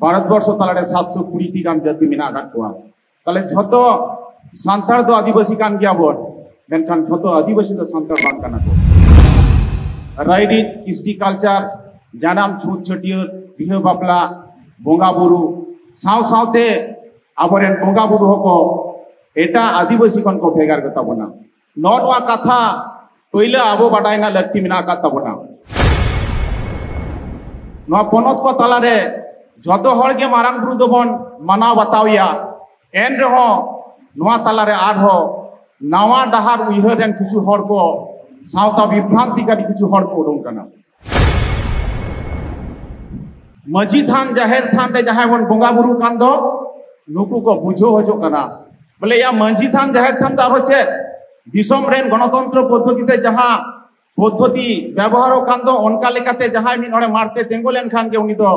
भारतवर्ष तालारे 720 गान जाति मेना को ताले झतो सांतार दो आदिवासी कान गया बोन मेनखान झतो आदिवासी दो सांतार बांग काना को रायरित कृष्टि कल्चर जानाम छूट छटियर बिह बापला बोंगा बुरु साव सावते आबरेन बोंगा बुरु हको एटा आदिवासी कन को भेगार गता बना नोनवा कथा पहले आबो बाडायना लक्ति मेना का तबना नोआ पनत को तालारे झतो हर के मारांग बुरु दोबन मानाव बताविया एन रहो नोआ तालारे आरो नावा डहार उइहर रेन किछु हर को सावता विभ्रांति का किछु हर को उडों कना मजी थान जाहेर थान रे जहां बन बोंगा बुरु कान दो नुकु को बुझो हजो कना बोले या मजी थान जाहेर थान दा होचे दिसम रेन गणतंत्र पद्धति ते जहां पद्धति व्यवहार कान दो उनका लेकाते जहां मिन ओडे मारते तेंगोलेन खान के उनी दो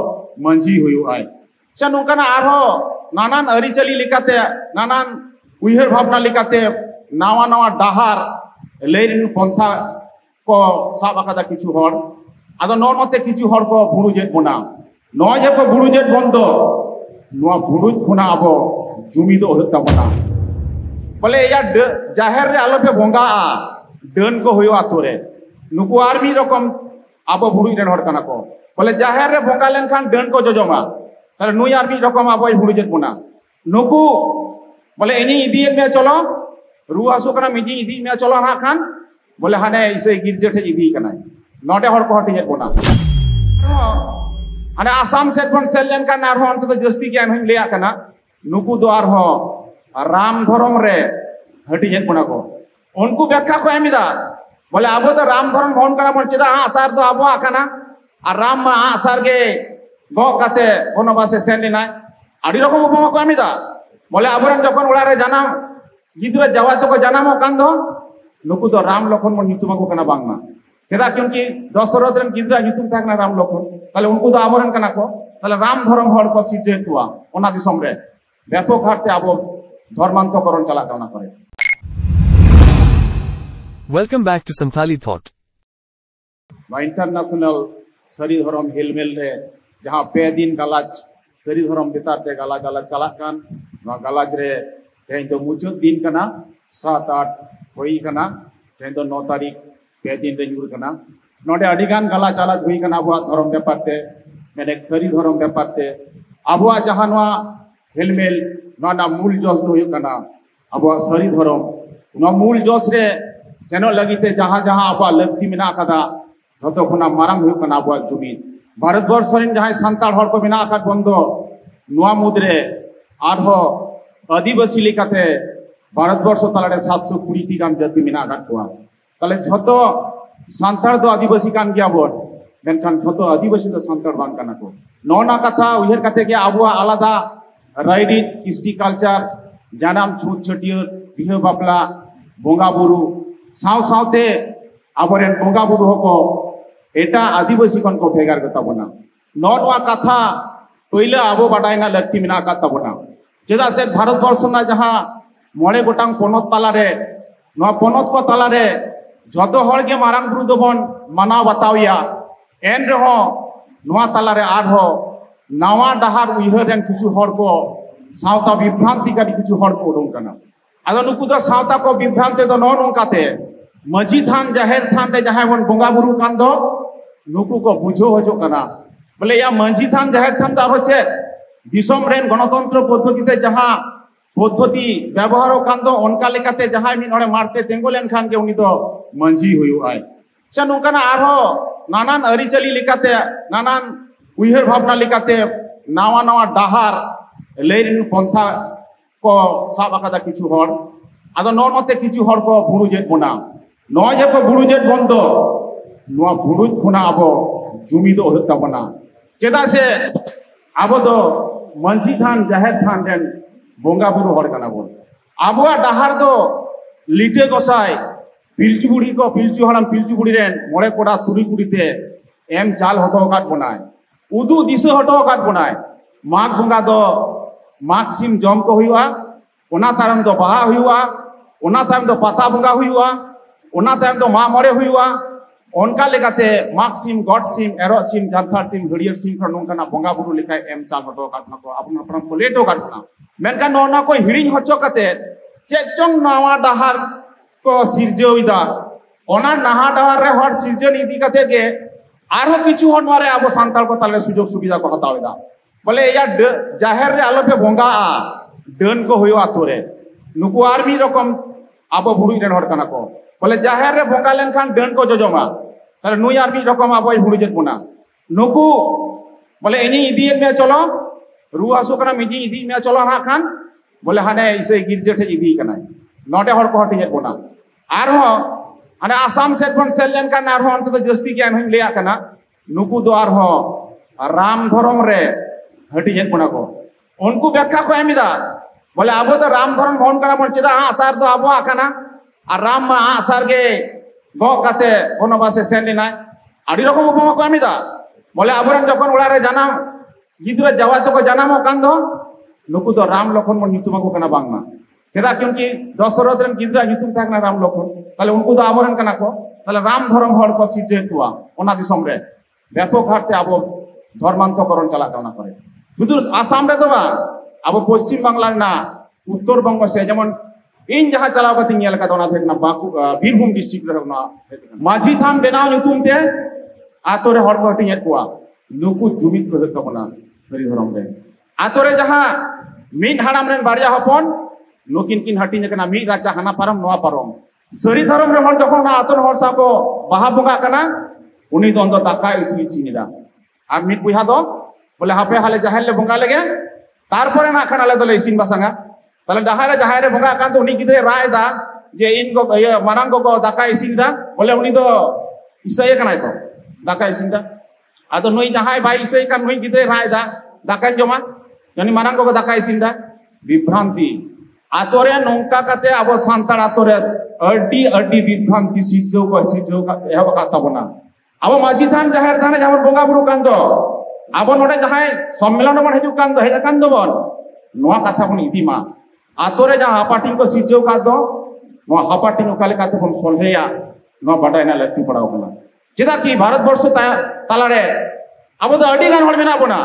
मंजी हुयु आय चा नुकाना आरो नानान अरिचली लेकाते नानान उइहर भावना लेकाते नावा नावा डाहार लेरिन पंथा को साब आकादा किछु हर आदो नोनते किछु हर को भुरुजेट बना नय जे को भुरुजेट बंदो नोआ भुरुज खुना आबो जुमी दो होता बना बोले या जाहेर रे आलोपे बोंगा डन को होयो आतोरे नुकु आर्मी रकम आबो भुरुज रेन हर कना को बोले जाहेर रे बोंगा लेन खान डन को जोजोमा तारे नुई आर्मी रकम आबो भुरुजेट बना नुकु बोले इनी इदीन में चलो रुआ सो कना मिजी इदी में चलो ना खान बोले हाने इसे गिरजे ठे इदी कना नोटे हर को हटिजेट बना हाने आसाम सेट बन सेलेन का नार हो अंत तो जस्ती के अनहिम लेया कना नुकु दो आर हो राम धर्म रे हटिजेट बना को उनको व्याख्या को एमिदा बोले आबो तो राम धर्म होन कना बन चेदा आसार तो आबो आकना और राम मा आसार के गो काते बनवासे सेन लेना आडी रकम उपमा को एमिदा बोले आबोरन जखन उड़ा रे जाना गिद्रा जावा तो को जानामो कान दो नुकु तो राम लखन मन नितुमा को कना बांगमा केदा क्योंकि दशरथ रन गिद्रा नितुम थाकना राम लखन ताले उनको तो आबोरन कना को ताले राम धर्म हर को सिजे तुआ ओना दिसम रे व्यापक हारते आबो धर्मांतकरण चला करना करे। Welcome back to Santhali Thought. International सरी धर्म हेलमेल रे जहां पे दिन गालाज सरी धर्म बेतारते गालाज आला चला कान ना गालाज रे तेन तो मुचुत दिन कना 7-8 होई कना तेन तो 9 तारीख पे दिन रे जुर कना नोडे अडिगान गालाज आला होई कना अबवा धर्म बेपारते मेने सरी धर्म बेपारते अबवा जहां नवा हेलमेल ना मूल जोस दो हुई कना अबवा सरी धर्म ना मूल जोस रे सेनो लगीते जहां जहां अबवा लक्ति मेना कदा जतो खुना मारांग हुई कना अबवा जुमिन भारतवर्ष रेन जहां सांताल हर को मेना आकात बंदो नुआ मुद्रे आरो आदिवासी लेकाते भारतवर्ष तालारे 720 गान जाति मेना आकात को ताले झतो सांताल दो आदिवासी कान गया बोन मेनखान झतो आदिवासी दो सांताल बांग काना को नोना कथा उइहर काते के अबवा आलादा रायरित कृष्टि कल्चर जानाम छूट छटियर बिह बापला बोंगा बुरु साव सावते आबरेन बोंगा बुरु हको एटा आदिवासी कन को भेगार गता बना नोनवा कथा पहले आबो बाडायना लक्ति मेना का तबना चेदा से भारतवर्ष ना जहां मोड़े गोटांग पनत तालारे नोआ पनत को तालारे झतो हर के मारांग बुरु दोबन मानाव बताविया एन रहो नोआ तालारे आरो नावा डहार उइहर रेन किछु हर को सावता विभ्रांति का किछु हर को उडों कना आदो नुकु दो सावता को विभ्रांति तो नोन उनकाते मजी थान जाहेर थान रे जहां बन बोंगा बुरु कान दो नुकु को बुझो हजो कना बोले या मजी थान जाहेर थान दा होचे दिसम रेन गणतंत्र पद्धति ते जहां पद्धति व्यवहार कान दो उनका लेकाते जहां मिन ओडे मारते तेंगोलेन खान के उनी दो मंजी हुयु आय चा नुकाना आरो नानान अरिचली लेकाते नानान उइहर भावना लेकाते नावा नावा डाहार लेरिन पंथा को साब आकादा किछु हर आदो नोनते किछु हर को भुरुजेट बना नय जे को भुरुजेट बंदो नोआ भुरुज खुना आबो जुमी दो होता बना चेदा से आबो दो मंझी थान जाहेर थान रेन बोंगा बुरु हर कना बोन आबोआ डाहार दो लिटे गोसाई पिलचु बुढ़ी को पिलचु हड़म पिलचु बुढ़ी रेन मोड़े कोड़ा तुरी कुड़ीते एम चाल हटो काट बनाए उदू दिशा हटो काट बनाए माघ बोंगा दो माघ सिम जम को हुआ ओना तारम दो बाहा हुआ ओना तारम दो पाता बोंगा हुआ ओना तारम दो मा मोड़े हुआ उनका लेकाते माग सिम गॉड सिम एरो सिम जानथार सिम हरियर सिम खर नोंकाना बंगा बुरु लेका एम चाल हटो काटना को आपन अपना को लेटो काटना मेनका नोना को हिड़िंग हचो काते चेचोंग नावा डहार को सिरजोइदा ओना नाहा डहार रे हर सिरजन इदी काते गे आरो किछु हर मारे अब सांताल को ताले सुजोग सुविधा को हतावेदा बोले या जाहेर रे आलोपे बंगा डन को होयो आतोरे नुकु आर्मी रकम अब भुड़ी रेन हर काना को बोले जाहेर रे बंगा लेन खान डन को जोजोमा ताले नुई आर्मी रकम अब भुड़ी जेत बुना नुकु बोले इनी इदी में चलो रुआ सु कना मिजी इदी में चलो ना खान बोले हाने इसे गिरजे ठे इदी कना नोडे हर को हटी जेत बुना आरो हाने आसाम सेट बन सेल लेन खान आरो अंत तो जस्ती ज्ञान हम लेया कना नुकु दो आरो राम धर्म रे हटी जेत बुना को उनको व्याख्या को एमिदा बोले अब तो राम धर्म भवन कना बन चेदा आसार दो अब आकना और राम मा आसार गे गो काते बनवासे सेन लेना आड़ी रकम उपमा को एमिदा बोले अबरन जखन ओड़ा रे जाना गिद्रा जावा तो को जानामो कान दो नुकु तो राम लखन मन नितुमा को कना बांगमा केदा क्योंकि दशरथ रन गिद्रा नितुम थाकना राम लखन ताले उनको तो अबरन कना को ताले राम धर्म हर को सिजे तुआ ओना दिसम रे व्यापक हारते अब धर्मांतकरण चला करना करे शुधु आसाम रे तो बा अब पश्चिम बांग्ला ना उत्तर बंग से जेमन इन जहां चलाव कति नेल का दोना थेकना बाकु बीरभूम डिस्ट्रिक्ट रे ना माझी थान बेनाव नुतुम ते आतोरे हर को हटिन कुआ नुकु जुमित को हेतो बना सरी धरम रे आतोरे जहां मिन हाड़ाम रेन बारिया हपन नुकिन किन हटिन कना मी राजा हाना पारम नोआ पारम सरी धरम रे हर जखन आतोन हर सा को बाहा बंगा कना उनी दो अंदर दाका इतु चिनिदा आर मिट बुहा दो बोले हापे हाले जहाल ले बंगा लेगे तारपरे ना खाना ले दोले इसिन बासांगा ताले जहारे जहारे बंगा कान तो उनी गिदरे रायदा जे इन को मारांग को दाका इसिन दा बोले उनी दो इसाय कनाय तो दाका इसिन दा आदो नई जहाय भाई इसाय कान नई गिदरे रायदा दाका जमा यानी मारांग को दाका इसिन दा विभ्रांति आतोरे नोंका काते अब सांतार आतोरे अड्डी अड्डी विभ्रांति सिजो का एहब का तबना अब माझी थान जहार थाने जहां बंगा बुरु कान दो अब नोडे जहां सम्मेलन बन हजु कान दो हेजा कान दो बन नोआ कथा बन इदीमा आतोरे जहां हापाटिंग को सिजो का दो नोआ हापाटिंग काले काते बन सोलहेया नोआ बडायना लत्ती पड़ाव कना चेदा कि भारत वर्ष तालारे अब तो अडी गान हर मेना बना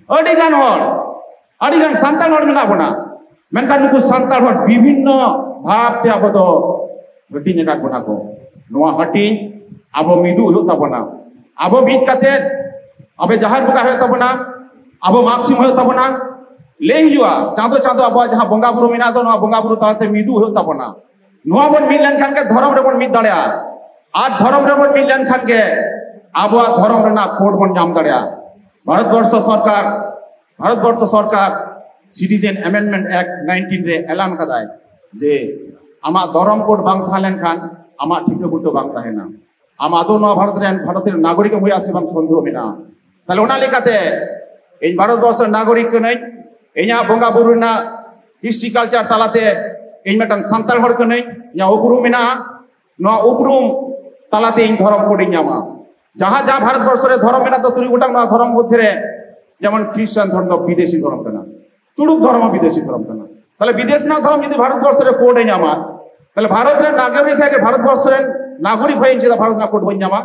अडी गान सांताल हर मेना बना मेनखान नुकु सांताल हर विभिन्न भाव ते अब तो हटिन का बना को नोआ हटिन अब मिदु हो तबना अब बीत काते अबे जहार बंगा हो तबना अब माक्सिम हो तबना ले हिवा चांदो चांदो अब जहां बंगा बुरु मेना दो नोआ बंगा बुरु ताते मिदु हो तबना नोआ बन मिल लेन खान के धर्म रे बन मिद दाड़या आ धर्म रे बन मिल लेन खान के अब धर्म रेना कोड बन जाम दाड़या भारतवर्ष सरकार सिटीजन अमेंडमेंट एक्ट 19 रे ऐलान कदाय जे आमा धर्म कोड बांग थालेन खान आमा ठिके बुटो बांग ताहेना आमा दो नो भारत नागरिक हुआ से बांग संदेह मेना ताले ओना लेकाते इन भारतवर्ष नागरिक कनै इना बंगा बुरु ना हिस्ट्री कल्चर तालाते इन मेटन सांताल हर कनै या उपरुम मेना नो उपरुम तालाते इन धर्म कोड इनामा जहां जहां भारतवर्ष रे धर्म मेना तो तुरी गोटांग नो धर्म मध्य रे जेमन ख्रिस्टान धर्म दो विदेशी धर्म कना तुडुक धर्म विदेशी धर्म कना ताले विदेश ना धर्म यदि भारतवर्ष रे कोड इनामा ताले भारत रे नागरिक है के भारतवर्ष रे नागरिक होइन चेदा भारत ना कोड बन्यामा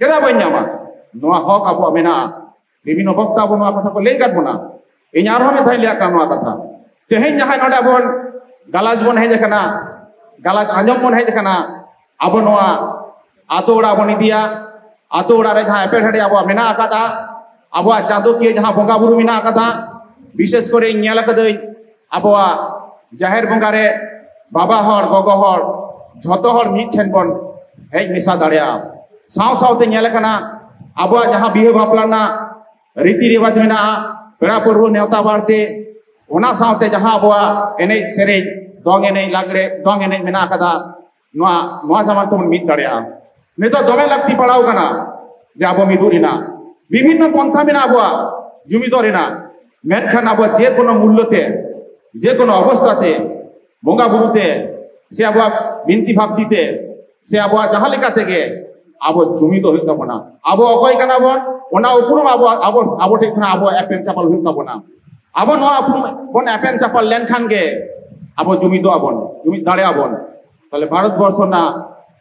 केदा बन्यामा नोआ हक अब मेना विभिन्न वक्ता बन नोआ कथा को ले काट बना इन आरो में थाइ लिया का नोआ कथा तेहेन जहां नोडा बन गालाज बन हेज कना गालाज आंजम बन हेज कना अब नोआ आतो ओड़ा बन इदिया आतो ओड़ा रे जहां एपेड़ हेडे अब मेना आकाटा अब चांदो के जहां बंगा बुरु मेना आकाटा विशेष करे नेल कदई अब जाहेर बंगा रे बाबा हर गोगो हर झतो हर मिट ठेन बन हेज मिसा दाड़या साव सावते नेल कना अब जहां बिहे बापलाना रीति रिवाज मेना पेड़ा पुरु नेवता बारते ओना सावते जहां अब एने सेरे दोंग एने लागड़े दोंग एने मेना कदा नोआ नोआ जमान तो मिट दाड़या नेतो दोमे लगती पड़ाव कना जे अब मिदुरिना विभिन्न पंथा मेना अब जुमिदरिना मेनखान अब जे कोनो मूल्यते जे कोनो अवस्थाते बंगा बुरुते से अब बिनती भाबतीते से अब जहां लेका तेगे अब जुमिद हो तबना अब अकय कना बन ओना उपरुम अब ठेकना अब एपेन चापल हो तबना अब नो उपरुम बन एपेन चापल लेन खान गे अब जुमिद आबन जुमिद दाड़े आबन ताले भारत वर्ष ना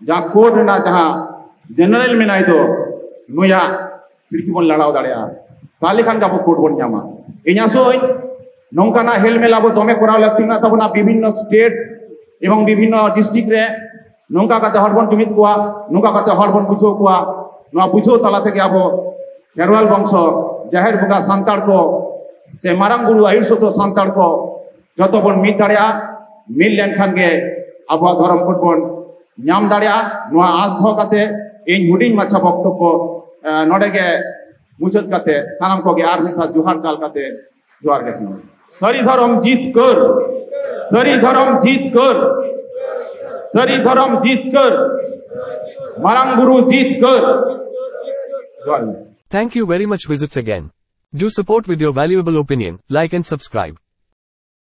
जहां कोड ना जहां जनरल मेनाय दो नुया खिड़की बन लड़ाव दाड़िया ताले खान का कोड बन जामा इनासोय नौकाना हेलमेल अब दमे कोराव लगती ना तबना विभिन्न स्टेट एवं विभिन्न डिस्ट्रिक्ट रे नौका काते हर बन जुमित कुआ नौका काते हर बन बुझो कुआ नुआ बुझो तला तेगे अब खेरवाल वंश जाहिर बुगा सांताड़ को से मारांग गुरु आयुर सतो सांताड़ को जतो बन मिद दाड़िया मिल लेन खान गे अब धर्म कोड बन नाम दाड़िया नुआ आस हो काते इन हुडिंग माछा बक्तव्य नोडे गे मुचत काते सानाम को गे आर मिथा जुहार चाल काते जुहार के समय सरी धर्म जीत कर सरी धर्म जीत कर सरी धर्म जीत कर मारांग गुरु जीत कर जुहार। Thank you very much. Visits again. Do support with your valuable opinion, like and subscribe.